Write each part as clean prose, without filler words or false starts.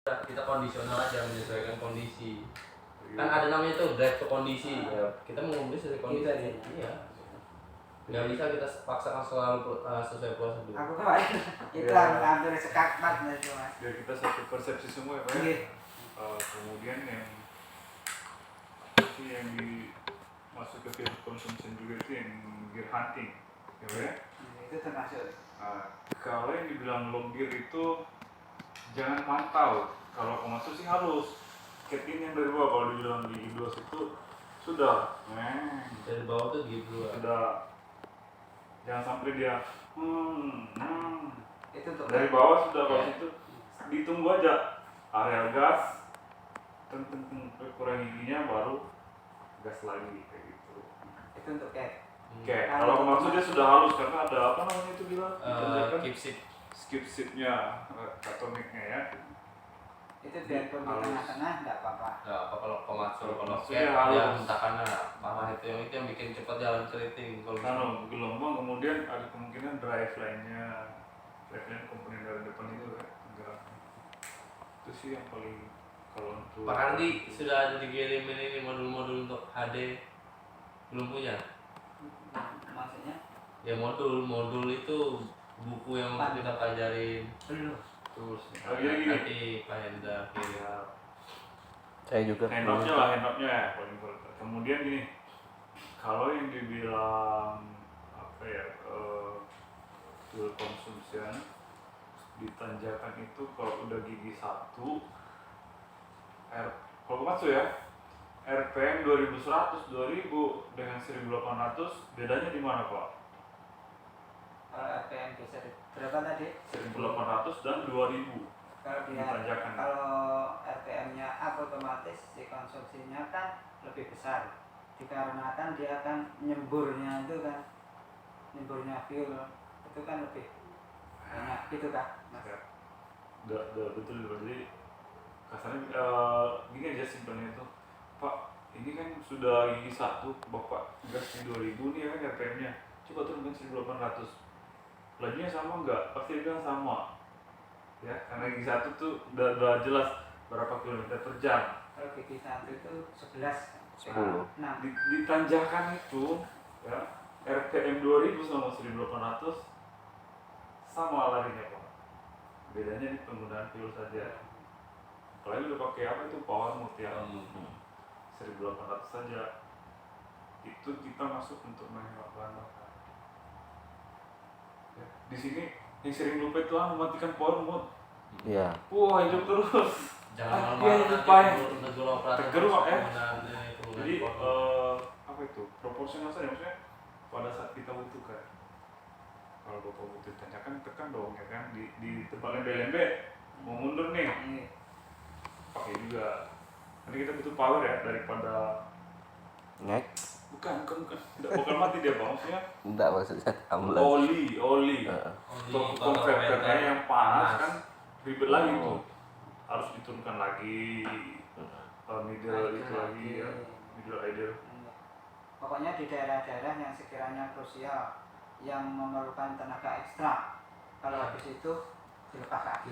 kita kondisional aja, menyesuaikan kondisi. Kan ada namanya tuh drive ke kondisi. Ya, kita mau ngomong sesuai kondisi. Iya. Nggak bisa kita paksakan selalu sesuai prosedur. Aku kemarin itu hampir sekakmat itu mas. Biar kita satu persepsi semua ya Pak ya. Kemudian yang yang masuk ke field consumption juga itu yang gear hunting, ya Pak ya. Itu termasuk. Kalau yang dibilang low gear itu jangan pantau. Kalau masuk sih harus. Ketin yang dari bawah, kalau dibilang di Indos itu sudah. Dari bawah tuh gitu. Sudah. Jangan sampai dia Itu untuk dari bawah sudah kalau itu ditunggu aja area gas kurang giginya baru gas lagi kayak gitu. Itu untuk kayak. Kalau maksudnya sudah halus karena ada apa namanya itu bilang skip seatnya atomiknya ya. Itu biarpun di tengah-tengah nggak apa-apa. Nggak apa kalau komatsur kalau maksudnya ya hentakannya parah itu yang bikin cepat jalan keriting kalau gelombang kemudian ada kemungkinan drive line komponen dari depan itu gerak. Itu sih yang paling kalau untuk Pak Ardi sudah ada dikirimin ini modul-modul untuk HD belum punya? Maksudnya? Ya modul itu buku yang kita pelajarin Belum. terus nanti Pak Hendra kirim. Saya juga handupnya paling important. Kemudian gini, kalau yang dibilang apa ya fuel consumption di tanjakan itu kalau udah gigi 1 kalau masuk ya RPM 2100 2000 dengan 1800 bedanya di mana Pak? Kalau RPM bisa berapa tadi? 1800 dan 2000. Kalau dia kalau RPM-nya up otomatis si konsumsinya kan lebih besar. Dikarenakan dia akan nyemburnya fuel itu kan lebih banyak gitu kan Mas? Ya. Betul. Jadi kasarnya gini aja simpelnya itu Pak, ini kan sudah gigi 1 Bapak gas di 2000 nih ya kan RPM-nya, coba turunkan 1800 lajunya sama enggak? Pasti bilang sama ya, karena gigi 1 tuh udah jelas berapa kilometer per jam. Kalau gigi 1 itu 11 10. Di tanjakan itu ya RPM 2000 sama 1800 sama larinya Pak, bedanya di penggunaan fuel saja. Apalagi udah pakai apa itu power mode yang 1800 saja, itu kita masuk untuk menghemat bahan bakar. Ya, di sini yang sering lupa itu mematikan power mode. Iya. Wah, hidup terus. Jangan tergeruk ya. Jadi apa itu? Proporsional saja, maksudnya pada saat kita butuhkan. Kalau Bapak butuh tanjakan tekan dong ya kan, di tempat lembe-lembe mau mundur nih. Pakai juga. Nanti kita butuh power ya daripada Ngek? bukan mati dia Bang, maksudnya Enggak, maksudnya tambah. oli konverternya yang panas kan ribet lagi tuh, harus diturunkan lagi middle itu lagi ya, middle idle. Pokoknya di daerah-daerah yang sekiranya krusial yang memerlukan tenaga ekstra, kalau habis itu dilepas lagi.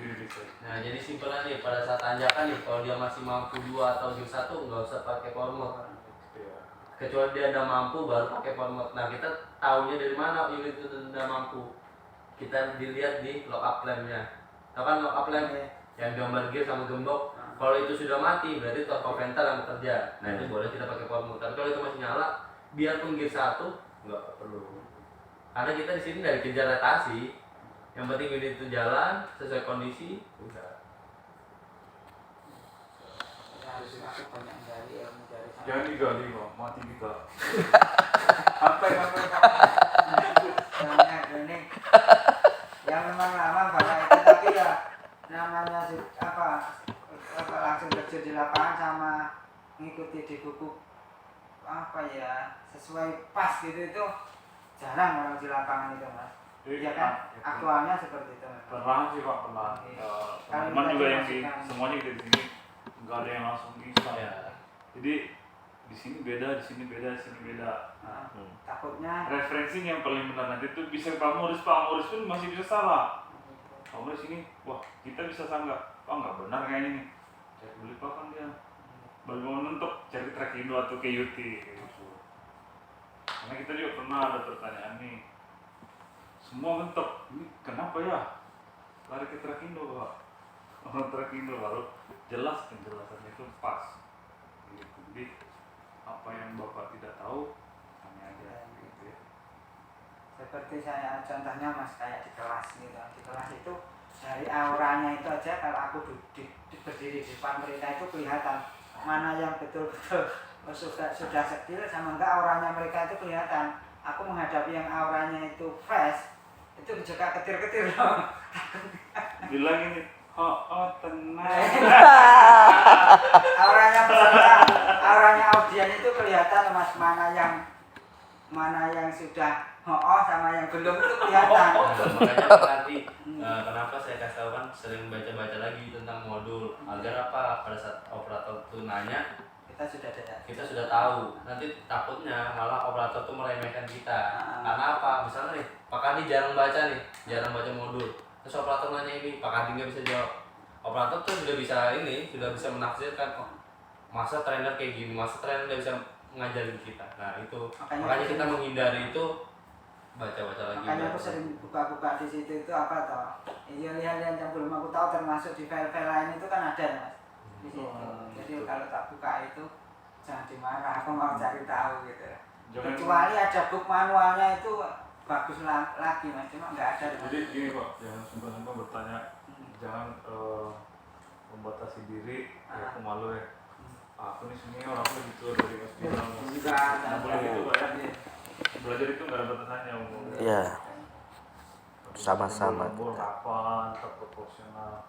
Nah jadi simpelnya nih pada saat tanjakan nih kalau dia masih mampu 2 atau gear 1 nggak usah pakai power mode. Kecuali dia udah mampu baru pakai power mode. Nah kita tahunya dari mana unit itu udah mampu? Kita dilihat di lock up lamp-nya. Tahu kan lock up lamp yang gambar gear sama gembok. Kalau itu sudah mati berarti turbo venter yang bekerja. Nah itu boleh kita pakai power mode. Tapi kalau itu masih nyala, biarpun gear 1 nggak perlu. Karena kita di sini dari kejar rotasi. Yang penting unit itu jalan sesuai kondisi, udah. Harus masuk banyak dari ilmu dari sana. Jangan digali Bang, mati kita. Santai. Banyak ini yang memang lama bapak itu, tapi ya namanya apa langsung terjun di lapangan sama ngikuti di buku apa ya sesuai pas gitu itu jarang orang di lapangan itu Mas. Ya kan aktualnya seperti itu. Pernah sih Pak, pernah. Teman juga yang semuanya kita di sini nggak ada yang langsung bisa. Ya. Jadi di sini beda, di sini beda. Takutnya referensinya yang paling benar nanti itu bisa Pak Moris pun masih bisa salah. Kamu di sini, wah kita bisa sanggah, oh nggak benar kayaknya nih. Cari beli pakan dia. Bagaimana untuk cari Trakindo atau KUT gitu. Karena kita juga pernah ada pertanyaan nih. Semua mentok, ini kenapa ya? Lari ke Trakindo Pak. Orang Trakindo baru jelas penjelasannya itu pas. Gitu. Jadi apa yang Bapak tidak tahu, tanya aja gitu ya. Seperti saya contohnya Mas kayak di kelas gitu. Di kelas itu dari auranya itu aja kalau aku berdiri di depan mereka itu kelihatan mana yang betul-betul sudah skill sama enggak auranya mereka itu kelihatan. Aku menghadapi yang auranya itu fresh itu juga ketir-ketir dong. Bilang ini, oh tenang. Auranya peserta, auranya audien itu kelihatan Mas mana yang sudah sama yang belum itu kelihatan. Makanya nanti kenapa saya kasih tahu kan sering baca-baca lagi tentang modul agar apa pada saat operator itu nanya kita sudah tahu. Nanti takutnya malah operator tuh meremehkan kita. Karena apa? Misalnya nih Pak Kadi jarang baca modul. Terus operator nanya ini Pak Kadi nggak bisa jawab. Operator tuh sudah bisa menafsirkan, oh masa trainer kayak gini, masa trainer nggak bisa ngajarin kita. Nah itu makanya kita menghindari itu, baca-baca lagi. Makanya aku sering buka-buka di situ itu apa toh? Iya lihat-lihat yang belum aku tahu termasuk di file-file lain itu kan ada Mas di situ. Jadi kalau tak buka itu jangan dimarah, aku mau cari tahu gitu. Kecuali ada book manualnya itu bagus lagi Mas, cuma nggak ada. Jadi gini Pak, jangan sumpah-sumpah bertanya, jangan membatasi diri, ya aku malu ya. Aku nih senior, aku lebih tua dari Mas Bintang. Nggak boleh gitu Pak ya. Belajar itu nggak ada batasannya umur. Iya. Sama-sama. Kapan, tak proporsional.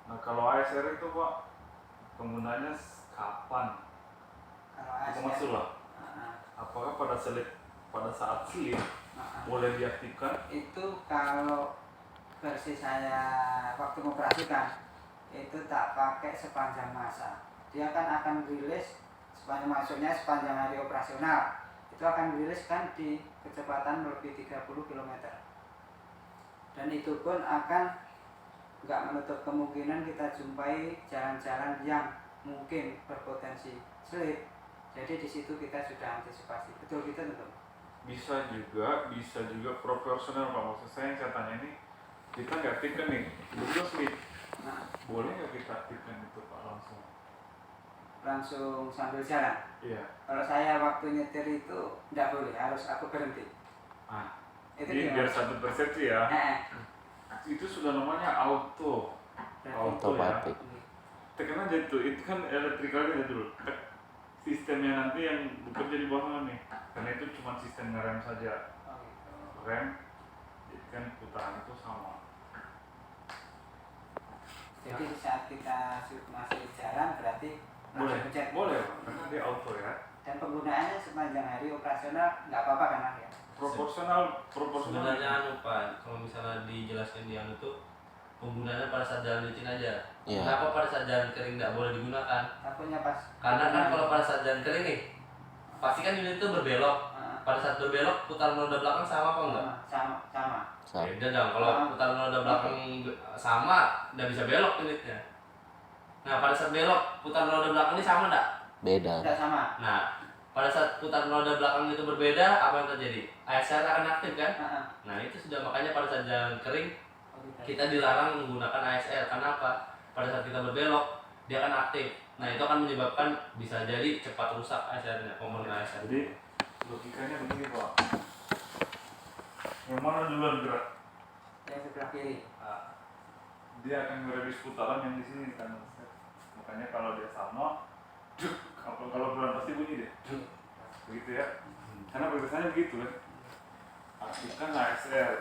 Nah kalau ASR itu Pak, penggunanya kapan? Itu maksud lah. Apakah pada saat slip boleh diaktifkan? Itu kalau versi saya waktu mengoperasikan itu tak pakai sepanjang masa. Dia kan akan rilis sepanjang hari operasional. Itu akan rilis kan di kecepatan melebihi 30 km. Dan itu pun akan nggak menutup kemungkinan kita jumpai jalan-jalan yang mungkin berpotensi slip. Jadi di situ kita sudah antisipasi. Betul gitu betul. Bisa juga proporsional Pak. Maksud saya yang saya tanya ini, kita nggak aktifkan nih, betul slip. Boleh nggak kita aktifkan itu Pak langsung sambil jalan? Iya. Kalau saya waktu nyetir itu nggak boleh, harus aku berhenti. Itu Jadi biar satu persepsi ya. Itu sudah namanya auto Otomatis. ya. Tekan aja itu kan elektrikalnya dulu. Sistemnya nanti yang bekerja di bawah nih, karena itu cuma sistem ngerem saja. Rem, jadi kan putaran itu sama. Jadi saat kita masih jalan berarti boleh karena dia auto ya. Dan penggunaannya sepanjang hari operasional nggak apa-apa kan Mas ya? Proporsional. Sebenarnya Pak, kalau misalnya dijelaskan di tuh penggunaannya pada saat jalan licin aja. Iya. Kenapa pada saat jalan kering nggak boleh digunakan? Takutnya pas. Karena kan kalau pada saat jalan kering nih, pasti kan unit itu berbelok. Pada saat berbelok, putaran roda belakang sama apa enggak? Sama. Beda dong, kalau putaran roda belakang sama, nggak bisa belok unitnya. Nah, pada saat belok, putaran roda belakang ini sama enggak? Beda. Tidak sama. Nah, pada saat putaran roda belakang itu berbeda, apa yang terjadi? ASR akan aktif kan? Nah, itu sudah makanya pada saat jalan kering, kita dilarang menggunakan ASR. Karena apa? Pada saat kita berbelok, dia akan aktif. Nah, itu akan menyebabkan bisa jadi cepat rusak ASR-nya, komponen ASR. Jadi logikanya begini Pak. Yang mana duluan gerak? Yang sebelah kiri. Dia akan merebis putaran yang di sini kan. Makanya kalau dia sama, kalau bulan pasti bunyi deh. Begitu ya. Karena biasanya begitu kan. Aktifkan ASR.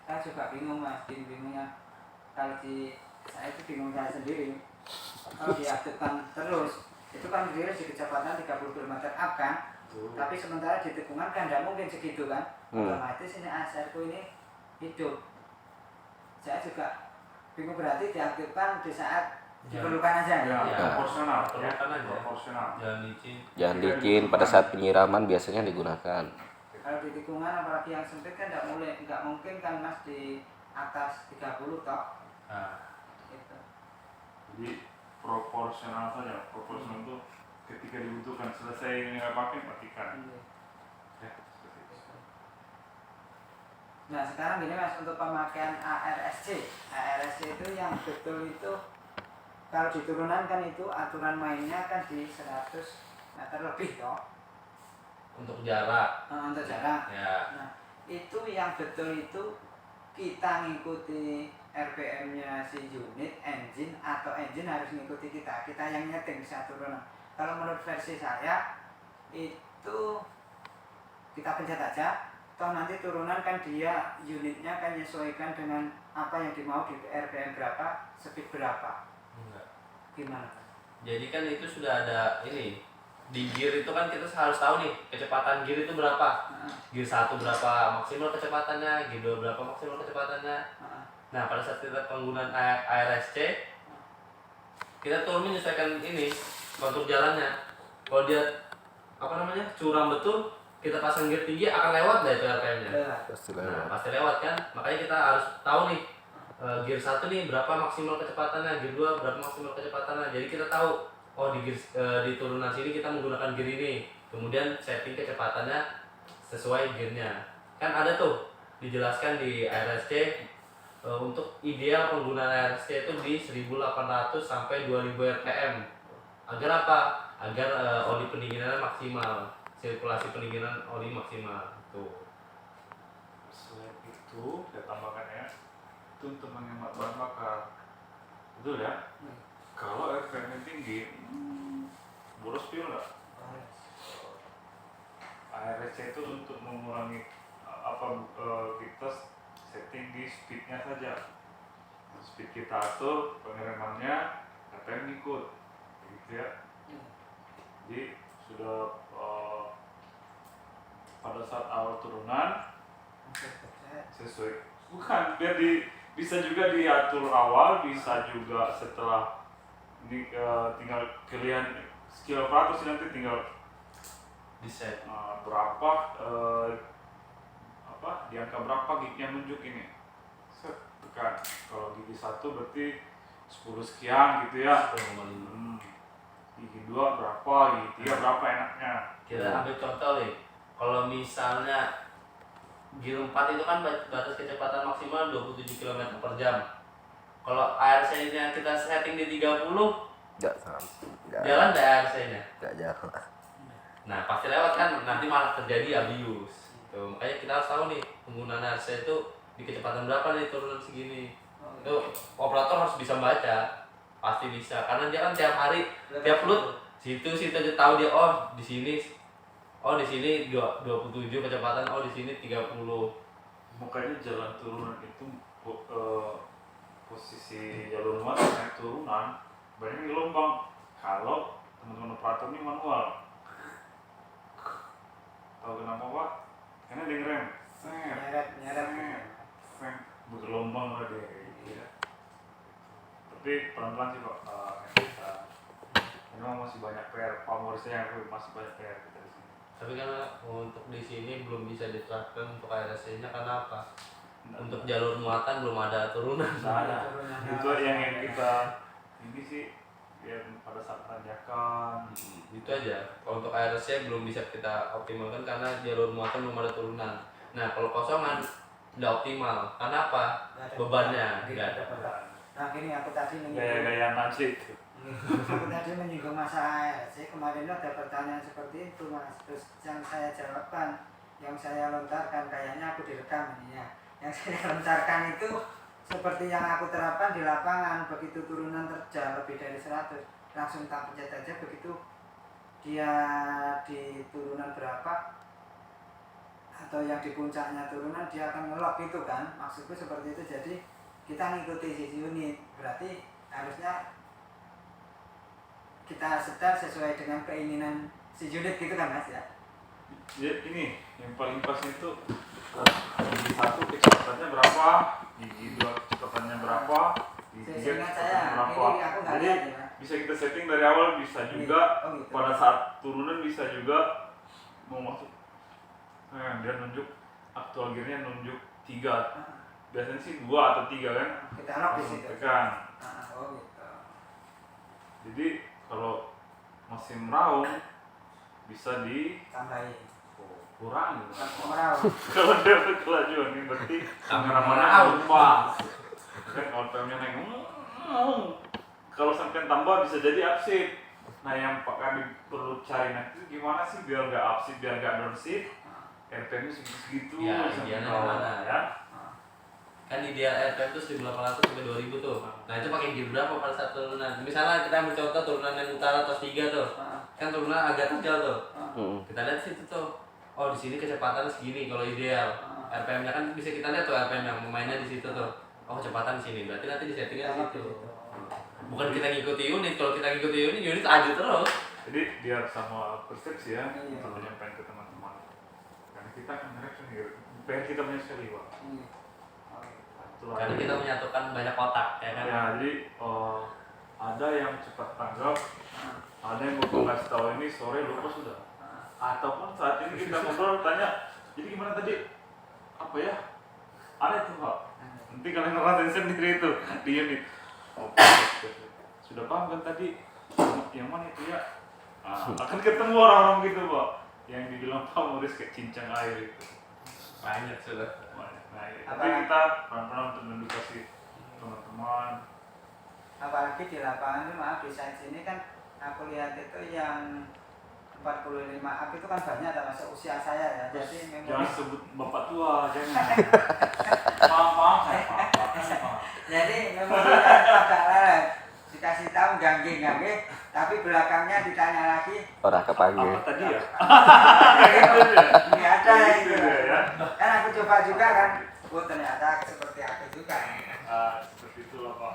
Saya juga bingung Mas, bingungnya kalau saya itu bingung saya sendiri. Kalau diaktifkan terus, itu kan rilis di kecepatan 30 km up kan. Tapi sementara di tikungan kan tidak mungkin segitu kan. Otomatis ini ASR-ku ini hidup. Saya juga bingung, berarti diaktifkan di saat diperlukan aja ya. Proporsional. Perlukan aja. Proporsional. Jangan licin pada saat penyiraman biasanya digunakan. Kalau di tikungan apalagi yang sempit kan nggak mungkin kan Mas di atas 30 toh. Nah, Gitu. Jadi proporsional saja. Proporsional itu ketika dibutuhkan, selesai nggak pakai matikan. Iya. Ya, seperti itu. Nah sekarang gini mas, untuk pemakaian ARSC itu yang betul itu kalau di turunan kan itu aturan mainnya kan di 100 meter lebih toh untuk jarak. untuk jarak. Ya. Nah itu yang betul itu kita ngikuti RPM-nya si unit, engine, atau engine harus ngikuti kita yang nyeting saat turunan. Kalau menurut versi saya itu kita pencet aja, toh nanti turunan kan dia unitnya kan menyesuaikan dengan apa yang dimau di RPM berapa, speed berapa. Enggak. Gimana? Jadi kan itu sudah ada ini di gear itu kan kita harus tahu nih kecepatan gear itu berapa. Gear 1 berapa maksimal kecepatannya, gear 2 berapa maksimal kecepatannya. Nah pada saat kita penggunaan ARSC kita turun menyesuaikan ini kontur jalannya. Kalau dia apa namanya curam betul, kita pasang gear tinggi akan lewat nggak itu RPM-nya? Pasti Nah, lewat. pasti lewat kan. Makanya kita harus tahu nih gear 1 nih berapa maksimal kecepatannya, gear 2 berapa maksimal kecepatannya. Jadi kita tahu oh di gear, di turunan sini kita menggunakan gear ini. Kemudian setting kecepatannya sesuai gearnya. Kan ada tuh dijelaskan di ARSC untuk ideal penggunaan ARSC itu di 1800 sampai 2000 rpm. Agar apa? Agar oli pendinginannya maksimal, sirkulasi pendinginan oli maksimal. Tuh. Selain itu, saya tambahkan ya, itu untuk menghemat bahan bakar. Betul ya? Kalau RPM tinggi, boros fuel nggak? ARSC itu untuk mengurangi kita setting di speednya saja. Speed kita atur, pengeremannya RPM ikut, gitu ya. Jadi sudah pada saat awal turunan sesuai, bukan biar bisa juga diatur awal, bisa juga setelah ini tinggal kalian skill operator sih nanti tinggal Di set. berapa di angka berapa gignya nunjuk ini, set tekan. Kalau gigi 1 berarti 10 sekian gitu ya. 10,5. Gigi 2 berapa, gigi 3 berapa enaknya. Kita ambil contoh nih, kalau misalnya gear 4 itu kan batas kecepatan maksimal 27 km per jam. Kalau ARC-nya kita setting di 30, Enggak sama. jalan nggak ARC-nya? Enggak jalan. Nah pasti lewat kan, nanti malah terjadi abuse. Tuh, makanya kita harus tahu nih penggunaan ARC itu di kecepatan berapa nih turunan segini. Itu operator harus bisa baca, pasti bisa, karena dia kan tiap hari, tiap loop situ aja tahu dia di sini 27 kecepatan, di sini 30. Makanya jalan turunan itu posisi jalur muatan naik turunan banyak gelombang. Kalau teman-teman operator ini manual, tahu kenapa Pak? Karena dia ngerem, set, bergelombang lah dia, ya. Tapi pelan-pelan sih Pak, kita memang masih banyak PR, pamornya masih banyak PR kita di sini. Tapi karena untuk di sini belum bisa diterapkan untuk ARC-nya karena apa? Untuk jalur muatan belum ada turunan. Nah, itu yang kita ini sih biar pada saat tanjakan. Itu aja. Kalau untuk ARC belum bisa kita optimalkan karena jalur muatan belum ada turunan. Nah kalau kosongan udah optimal. Karena apa? Bebannya nggak ada. Nah gini aku tadi Gaya-gaya nanti itu. aku tadi menyinggung masalah ARC. Kemarin ada pertanyaan seperti itu mas. Terus yang saya jawabkan, yang saya lontarkan, kayaknya aku direkam ini ya. Yang saya lontarkan itu seperti yang aku terapkan di lapangan. Begitu turunan terjal lebih dari 100, langsung tak pencet aja. Begitu dia di turunan berapa atau yang di puncaknya turunan, dia akan ngelok gitu kan. Maksudku seperti itu. Jadi kita ngikuti sisi unit, berarti harusnya kita setel sesuai dengan keinginan si unit gitu kan mas ya. Ya ini yang paling pas itu gigi 1 kecepatannya berapa, gigi 2 kecepatannya berapa, gigi 3 Seingat saya, kecepatannya berapa. ini aku nggak Jadi lihat ya. bisa kita setting dari awal, bisa juga gitu. pada saat turunan bisa juga mau masuk. Nah, dia nunjuk aktual gearnya nunjuk 3. biasanya sih 2 atau 3 kan. Kita lock di Langsung situ. tekan. Oh gitu. Jadi kalau masih meraung bisa Tambahin. kurang gitu. Merau. Kalau dia kelajuan ini berarti kameramannya Merau. lupa. Kan kalau PM-nya naik, kalau sampai tambah bisa jadi upshift. Nah yang Pak kami perlu cari nanti itu gimana sih biar nggak upshift, biar nggak downshift. RPM-nya segitu Ya, sampai idealnya bawah, gimana? ya. Kan ideal RPM itu 1800 sampai 2000 tuh. Nah itu pakai gear berapa pada saat turunan? Misalnya kita ambil contoh turunan yang utara tos 3 tuh, kan turunan agak terjal tuh. Kita lihat situ tuh. Oh di sini kecepatan segini kalau ideal. RPM-nya kan bisa kita lihat tuh RPM yang pemainnya di situ tuh. Oh kecepatan di sini. Berarti nanti di settingnya di situ. Bukan kita ngikuti unit. Kalau kita ngikuti unit aju terus. Jadi biar sama persepsi ya, Iya. kita menyampaikan ke teman-teman. Karena kita akan merespon ya, PR kita banyak sekali Pak. Itulah. Karena kita menyatukan banyak kotak, ya kan? Ya, jadi ada yang cepat tanggap, ada yang mau kasih tahu ini sore lupa sudah. Ataupun saat ini kita ngobrol tanya, jadi gimana tadi? Apa ya? Ada itu Pak. Nanti kalian ngerasain sendiri itu di unit. Oke, sudah paham kan tadi? Yang mana itu ya? Akan ketemu orang-orang gitu Pak, yang dibilang Pak Muris kayak cincang air itu. Banyak sudah. Nah, tapi kita pelan-pelan untuk mengedukasi teman-teman. Apalagi di lapangan itu maaf di saat sini kan aku lihat itu yang 45 up itu kan banyak termasuk usia saya ya. Jadi memang Jangan sebut bapak tua, jangan. Paham saya paham. jadi memang agak lelet. Dikasih tahu gangge, tapi belakangnya ditanya lagi Orang kepanggil. Apa tadi ya? nggak ada Gitu itu. ya. Kan aku coba juga kan, oh ternyata seperti aku juga. Seperti itulah Pak.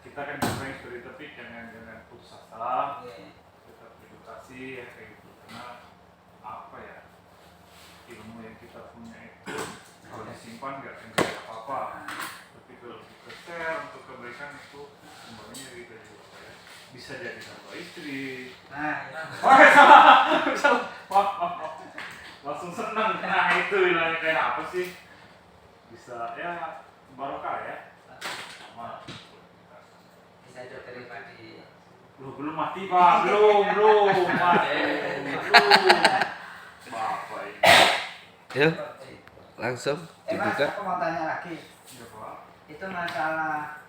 Kita kan bermain seperti tapi jangan putus asa. Iya. Tetap edukasi ya kayak gitu. Karena apa ya, ilmu yang kita punya itu kalau disimpan nggak akan jadi apa-apa. Tapi kalau kita share untuk kebaikan itu semuanya kita juga Pak, ya. Bisa jadi tambah istri. Nah, Maaf. Langsung senang. Nah itu bilangnya kayak apa sih? Bisa ya barokah ya. Sama. bisa diterima di Belum mati Pak, belum mati. Belum. Bapak ini. Yuk, langsung Mas, dibuka. aku mau tanya lagi. Ya Pak. Itu masalah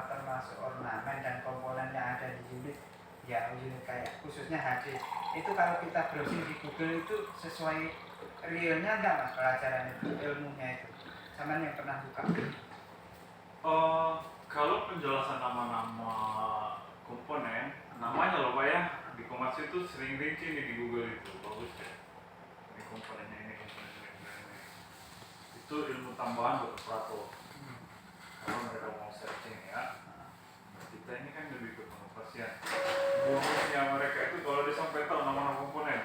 termasuk ornamen dan komponen yang ada di unit ya, unit kayak khususnya HD itu kalau kita browsing di Google itu sesuai realnya enggak Mas pelajaran itu, ilmunya itu sama yang pernah buka? Kalau penjelasan nama-nama komponen, namanya loh Pak ya, di Komatsu itu sering rinci nih di Google itu, bagus ya. Ini komponennya ini. Itu ilmu tambahan buat operator. Kalau mereka mau searching ya, kita ini kan lebih ke pengoperasian. Bonusnya mereka itu kalau dia sampai tahu nama-nama komponen,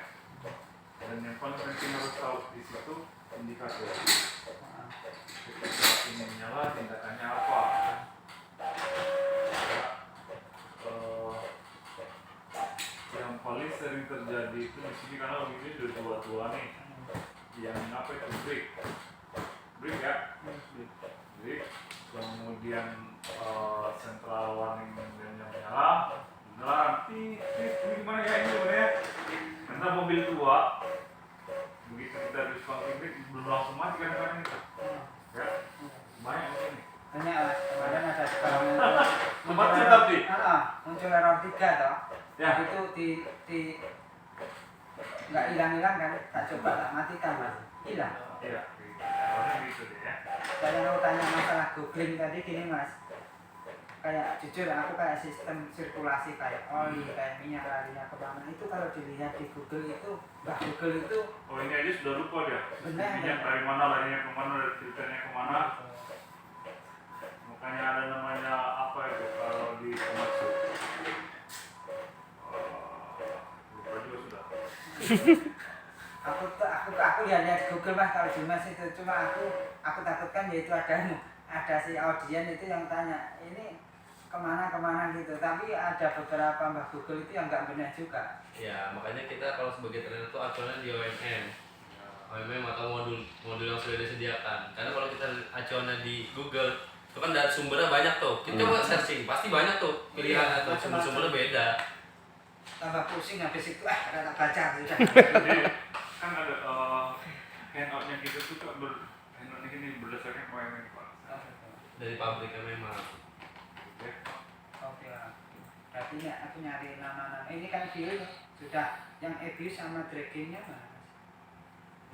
dan yang paling penting harus tahu di situ indikator. Ketika ini menyala, tindakannya apa? Yang paling sering terjadi itu di sini karena ini sudah tua-tua nih. Yang apa itu break ya, break. Kemudian central warning yang menyala, nanti ini gimana ya ini sebenarnya? Karena mobil tua, begitu kita diskonflik belum langsung mati kan ini, ya banyak ini. Banyak Mas, kemarin ada Kemarin tapi? muncul error 3 toh. Ya. Itu di nggak hilang-hilang kan, tak coba tak matikan Mas, hilang. Iya, awalnya gitu deh ya. Saya mau tanya masalah googling tadi gini Mas, kayak jujur aku kayak sistem sirkulasi kayak oli, kayak minyak larinya kemana itu kalau dilihat di Google itu, Mbak Google itu Oh ini aja sudah lupa dia. Benar. Minyak dari mana, larinya kemana, dari filternya kemana. Makanya ada namanya apa itu kalau di Komatsu. Lupa juga sudah. aku lihat Google Mas kalau di Mas itu, cuma aku takutkan yaitu ada si audien itu yang tanya ini kemana gitu, tapi ada beberapa Mbak Google itu yang nggak benar juga. Ya makanya kita kalau sebagai trainer itu acuannya di OMM. OMM atau modul yang sudah disediakan. Karena kalau kita acuannya di Google itu kan dari sumbernya banyak tuh. Kita coba searching pasti banyak tuh pilihan atau sumber-sumbernya beda. Tambah pusing habis itu ada tak baca sudah. Jadi kan ada handoutnya kita tuh kan handoutnya ini berdasarkan OMM Pak. Dari pabriknya memang. Oke. Oke lah. Berarti aku nyari nama-nama. Ini kan view sudah yang abuse sama draggingnya mana?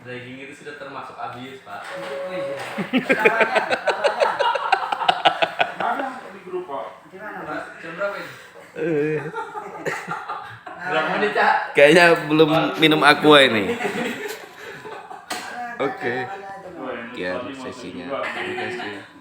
Dragging itu sudah termasuk abuse, Pak. Oh iya. Namanya. Ada di grup Pak. Di mana, Pak? Jam berapa ini? Namanya. Berapa menit, Cak? Kayaknya belum minum aqua ini. Namanya, Oke. namanya itu, Pak. Oh, yang Sekian tadi masuk sesinya. juga. Terima kasih.